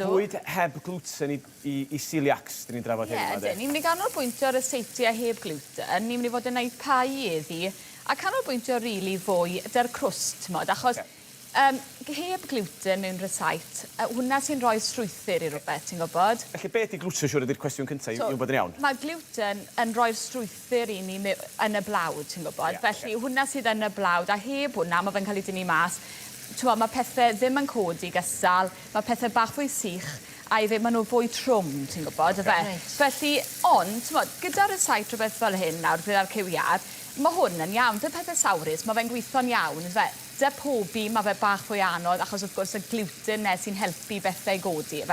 Bwyd heb gluten i celiacs, dyn ni'n drafod hyn yma, de? Ni'n mynd i ganolbwyntio ar y seitiau heb gluten. Ni'n mynd i fod yn gwneud pai iddi, a canolbwyntio rili fwy dy'r crwst, mod, achos heb gluten mewn receit, hwnna sy'n rhoi strwythyr i rhywbeth, ti'n gwybod? Felly beth i gluten siwr ydy'r cwestiwn cyntaf i wybod yn iawn? Mae gluten yn rhoi'r strwythyr i ni yn y blawd, ti'n gwybod? Felly hwnna sydd yn y blawd, a heb hwnna mae fe'n cael ei dynnu mas. Mae pethau ddim yn codi gystal, mae pethau bach fwy sych, a i fe maen nhw fwy trwm, ti'n gwybod, Felly, ond, gyda'r receit rhywbeth fel hyn nawr, gyda'r cywiad, mae hwn yn iawn, dy pethau sawrus, mae fe'n gweithio'n iawn, dy pobi, mae fe bach fwy anodd, achos wrth gwrs y gluten sy'n helpu bethau godi,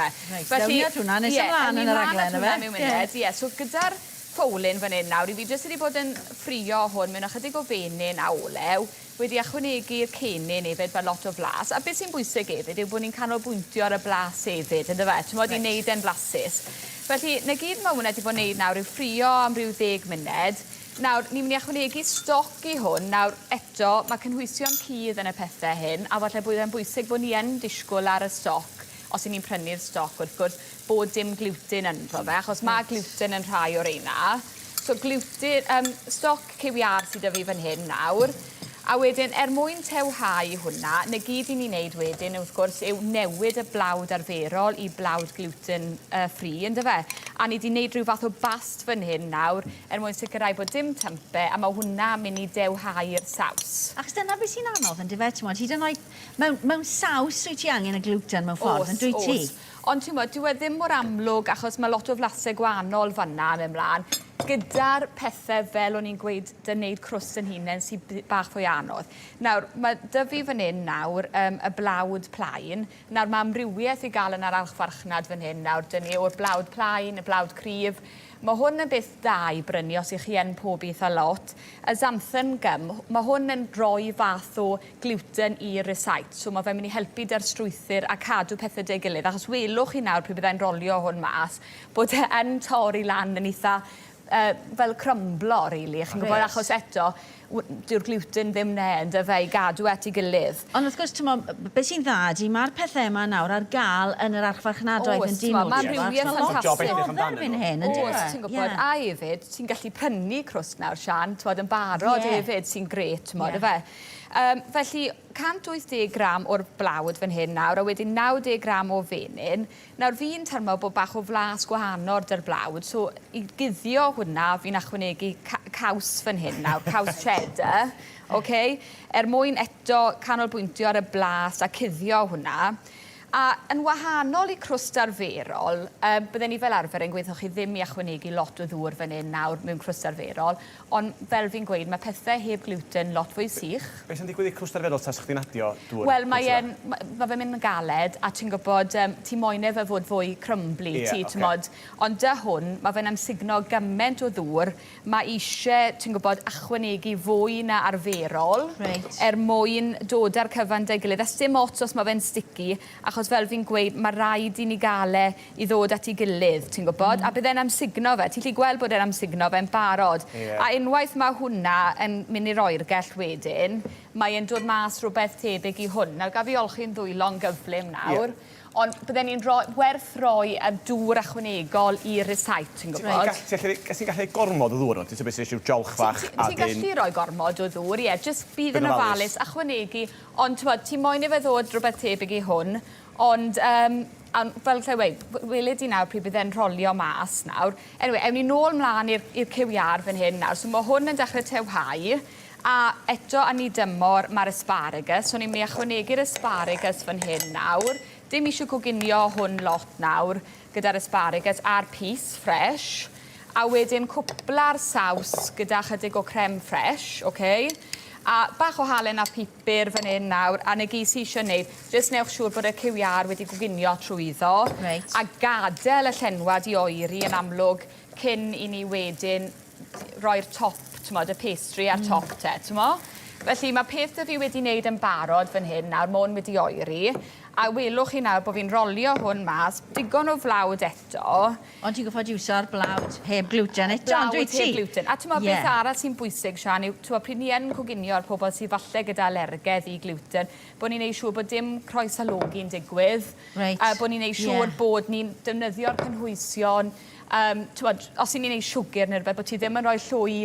Felly, hwnna nes ymlaen yn yr aglen, so gyda'r ffowlyn fan hyn nawr, i fi jyst wedi bod yn ffrio hwn mewn ychydig o fenyn a olew, wedi ychwanegu'r cenyn hefyd fel lot o flas. A beth sy'n bwysig hefyd yw bod ni'n canolbwyntio ar y blas hefyd, ynddo fe? Ti'n modd i wneud e'n blasus. Felly, na gyd mae hwnna wedi bod yn wneud nawr yw ffrio am ryw 10 munud. Nawr, ni'n mynd i ychwanegu stoc i hwn. Nawr, eto, mae cynhwysion cudd yn y pethau hyn, a falle bod e'n bwysig bod ni yn disgwyl ar y stoc, os i ni'n prynu'r stoc, wrth gwrs, bod dim gluten ynddo fe, achos mae gluten yn rhai o'r reina. So, gluten, stoc cywiar sydd â fi fan hyn nawr. A wedyn, mwyn tewhau hwnna, na gyd i ni'n neud wedyn, wrth gwrs, yw newid y blawd arferol i blawd gluten-free, ynddo fe? A ni wedi wneud rhyw fath o bast fan hyn nawr, mwyn sicrhau bod dim tympe, a mae hwnna mynd i dewhau'r saws. Achos dyna beth sy'n anodd yn dyfe, ti'n hyd yn oed, mewn saws wyt ti angen y gluten mewn ffordd, yn dwi ti? Ond ti'n meddwl, dyw e ddim mor amlwg achos mae lot o flasau gwahanol fanna mewn mlaen. Gyda'r pethau fel o'n i'n gweud, dy wneud crwst yn hunain sy'n bach fwy anodd. Nawr, mae dy fi fan hyn nawr, y blawd plaen. Nawr, mae amrywiaeth i gael yn yr alchfarchnad fan hyn nawr. Dyn ni o'r blawd plaen, y blawd cryf. Mae hwn yn beth da i brynu os ych chi yn pob eitha lot. Y xanthan gum, mae hwn yn rhoi fath o gluten i'r receit. So mae fe'n mynd i helpu dy'r strwythyr a cadw pethau dy gilydd. Achos welwch chi nawr pryd byddai'n rolio hwn mas, bod e yn torri lan yn eitha fel crymblo, rili. Chi'n gwybod, achos eto, dyw'r gluten ddim ned y fe i gadw at ei gilydd. Ond wrth gwrs, beth sy'n dda di, mae'r pethau yma nawr ar gael yn yr archfarchnadoedd yn dyn. Mae'n rhywbeth ffantastig. Ti'n gwybod, a hefyd, ti'n gallu prynu crwst nawr, Sian, yn barod hefyd sy'n gret, felly, 180 gram o'r blawd fan hyn nawr, a wedyn 90 gram o fenyn. Nawr, fi'n termo bod bach o flas gwahanol dy'r blawd, so i guddio hwnna, fi'n ychwanegu caws fan hyn nawr, caws cheddar, mwyn eto canolbwyntio ar y blas a cuddio hwnna. A yn wahanol i crwst arferol, bydden ni fel arfer yn gweithio chi ddim i ychwanegu lot o ddŵr fan hyn nawr mewn crwst arferol, ond fel fi'n gweud, mae pethau heb gluten lot fwy sych. Beth sy'n digwydd i crwst arferol tas chdi'n adio dŵr? Wel, mae fe'n mynd yn galed, a ti'n gwybod, ti moyn e fe fod fwy crumbly, ond dy hwn, mae fe'n amsugno gymaint o ddŵr, mae eisiau, ti'n gwybod, ychwanegu fwy na arferol, mwyn dod ar cyfan dy gilydd. Ys dim ots os mae fe'n sticky, achos fel fi'n gweud, mae rhaid i ni gael i ddod at ei gilydd, ti'n gwybod? A bydde'n amsugno fe. Ti'n gallu gweld bod e'n amsugno fe'n barod. A unwaith mae hwnna yn mynd i roi'r gell wedyn, mae'n dod mas rhywbeth tebyg i hwn. Nawr, gaf i olchi'n ddwylo'n gyflym nawr. Ond bydden ni'n werth roi y dŵr ychwanegol i'r receit, ti'n gwybod? Ti'n gallu gormod o ddŵr, ti'n beth sy'n jolch fach? Ti'n gallu roi gormod o ddŵr, jyst bydd yn ofalus ychwanegu, ond ti'n moyn i fe ddod rhywbeth tebyg i hwn, ond fel lle weid, weled i nawr pryd bydd e'n rolio mas nawr. Anyway, ewn ni nôl mlaen i'r cywiar fan hyn nawr, so mae hwn yn dechrau tewhau, a eto a ni dymor mae'r asparagus, so ni'n mynd i ychwanegu'r asparagus fan hyn nawr. Dim eisiau coginio hwn lot nawr gyda'r asparagus a'r pys ffres, a wedyn cwpla'r saws gyda chydig o crem ffres, a bach o halen a pupur fan hyn nawr, a na gyd sy'n eisiau gwneud, jyst newch siŵr bod y cywiar wedi coginio trwyddo, a gadael y llenwad i oeri yn amlwg cyn i ni wedyn roi'r top, y pastry ar top te, Felly mae peth da fi wedi wneud yn barod fan hyn nawr, ma' hwn wedi oeri. A welwch chi nawr bod fi'n rolio hwn mas, digon o flawd eto. Ond ti'n goffod iwsio'r blawd heb gluten eto, ond dwi ti? Heb gluten. A ti'n meddwl beth arall sy'n bwysig, Sian, yw pryd ni yn coginio ar pobl sydd falle gyda alergedd i gluten, bod ni'n neud siŵr bod dim croesalogi'n digwydd. Reit. A bod ni'n neud siŵr bod ni'n defnyddio'r cynhwysion. Os ni'n neud siwgr neu rhywbeth, bod ti ddim yn rhoi llwy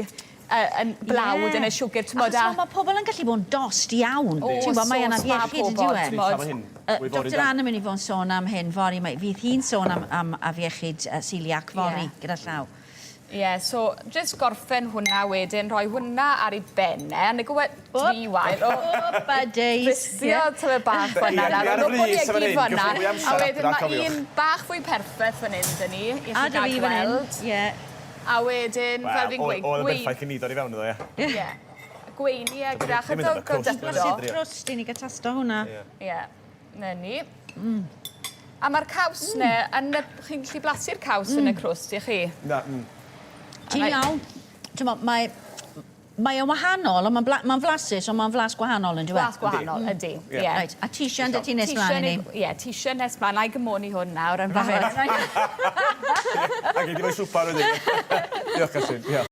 yn blawd yn y siwgr. Achos mae pobl yn gallu bod yn dost iawn. Ti'n bod, mae yna fiechyd yn diwedd. Dr Anna mynd i fod yn sôn am hyn fori. Fydd hi'n sôn am afiechyd celiac fori gyda llaw. Ie, so jyst gorffen hwnna wedyn, rhoi hwnna ar ei benne, a neu gwybod 3 waith. O, days. Ristio tyfu bach fanna. Ar y brys fan hyn, gyda fwy amser. A wedyn mae un bach fwy perffaith fan hyn, dyn ni, i chi gael gweld. A wedyn, fel fi'n gweud, Wel, yn berffaith i ni dod i fewn iddo, ie. Ie. Gweini e gyda chydig o dyfro. Crwst i ni gatasto hwnna. Ie, na ni. A mae'r caws ne, chi'n gallu blasu'r caws yn y crwst i chi? Na, Ti'n iawn. Mae o'n wahanol, ond mae'n flasus, ond mae'n flas gwahanol yn dweud. Flas gwahanol, ydy. Reit, a t-shirt ti nes mlaen i ni? Ie, t-shirt nes mlaen. Na i gymoni hwn nawr yn rhaid. Ac i di fwy swpar wedi. Diolch, Catrin.